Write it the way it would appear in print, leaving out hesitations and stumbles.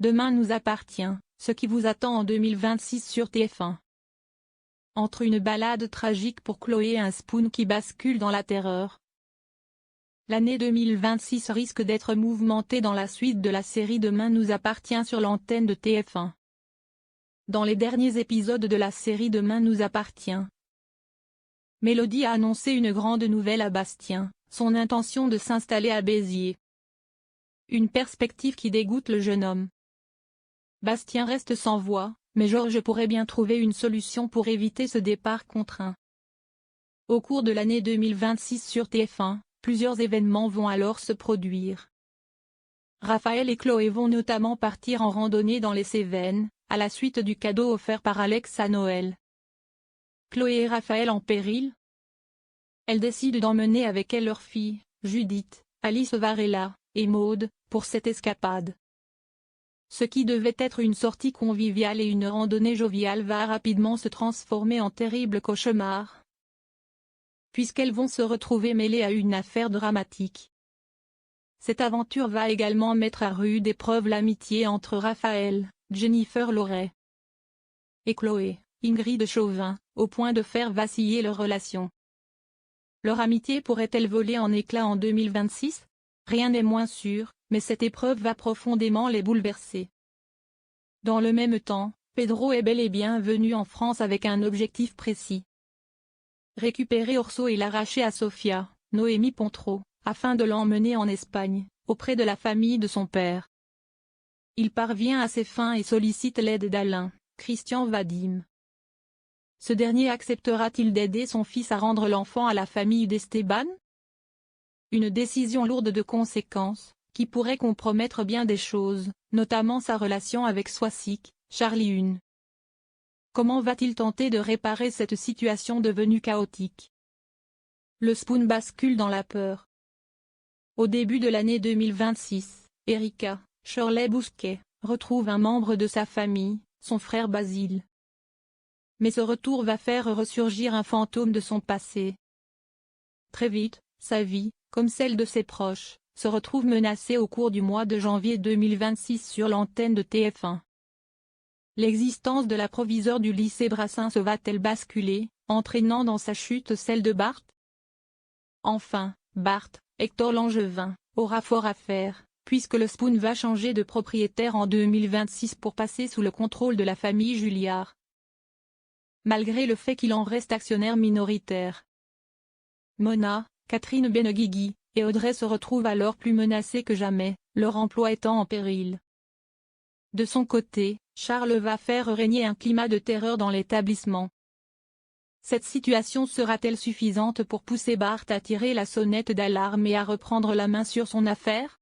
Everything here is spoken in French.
Demain nous appartient, ce qui vous attend en 2026 sur TF1. Entre une balade tragique pour Chloé et un Spoon qui bascule dans la terreur. L'année 2026 risque d'être mouvementée dans la suite de la série Demain nous appartient sur l'antenne de TF1. Dans les derniers épisodes de la série Demain nous appartient, Mélodie a annoncé une grande nouvelle à Bastien, son intention de s'installer à Béziers. Une perspective qui dégoûte le jeune homme. Bastien reste sans voix, mais Georges pourrait bien trouver une solution pour éviter ce départ contraint. Au cours de l'année 2026 sur TF1, plusieurs événements vont alors se produire. Raphaël et Chloé vont notamment partir en randonnée dans les Cévennes, à la suite du cadeau offert par Alex à Noël. Chloé et Raphaël en péril? Elle décide d'emmener avec elle leur fille, Judith, Alice Varela, et Maude, pour cette escapade. Ce qui devait être une sortie conviviale et une randonnée joviale va rapidement se transformer en terrible cauchemar, puisqu'elles vont se retrouver mêlées à une affaire dramatique. Cette aventure va également mettre à rude épreuve l'amitié entre Raphaël, Jennifer Loret et Chloé, Ingrid Chauvin, au point de faire vaciller leur relation. Leur amitié pourrait-elle voler en éclats en 2026? Rien n'est moins sûr, mais cette épreuve va profondément les bouleverser. Dans le même temps, Pedro est bel et bien venu en France avec un objectif précis. Récupérer Orso et l'arracher à Sofia, Noémie Pontreau, afin de l'emmener en Espagne, auprès de la famille de son père. Il parvient à ses fins et sollicite l'aide d'Alain, Christian Vadim. Ce dernier acceptera-t-il d'aider son fils à rendre l'enfant à la famille d'Esteban? Une décision lourde de conséquences, qui pourrait compromettre bien des choses, notamment sa relation avec Swasik, Charlie Huhn. Comment va-t-il tenter de réparer cette situation devenue chaotique? Le Spoon bascule dans la peur. Au début de l'année 2026, Erika, Shirley Bousquet, retrouve un membre de sa famille, son frère Basile. Mais ce retour va faire ressurgir un fantôme de son passé. Très vite, sa vie, comme celle de ses proches, se retrouve menacée au cours du mois de janvier 2026 sur l'antenne de TF1. L'existence de la proviseure du lycée Brassens va-t-elle basculer, entraînant dans sa chute celle de Bart? Enfin, Bart, Hector Langevin, aura fort à faire, puisque le Spoon va changer de propriétaire en 2026 pour passer sous le contrôle de la famille Julliard. Malgré le fait qu'il en reste actionnaire minoritaire. Mona, Catherine Benguigui et Audrey se retrouvent alors plus menacées que jamais, leur emploi étant en péril. De son côté, Charles va faire régner un climat de terreur dans l'établissement. Cette situation sera-t-elle suffisante pour pousser Bart à tirer la sonnette d'alarme et à reprendre la main sur son affaire?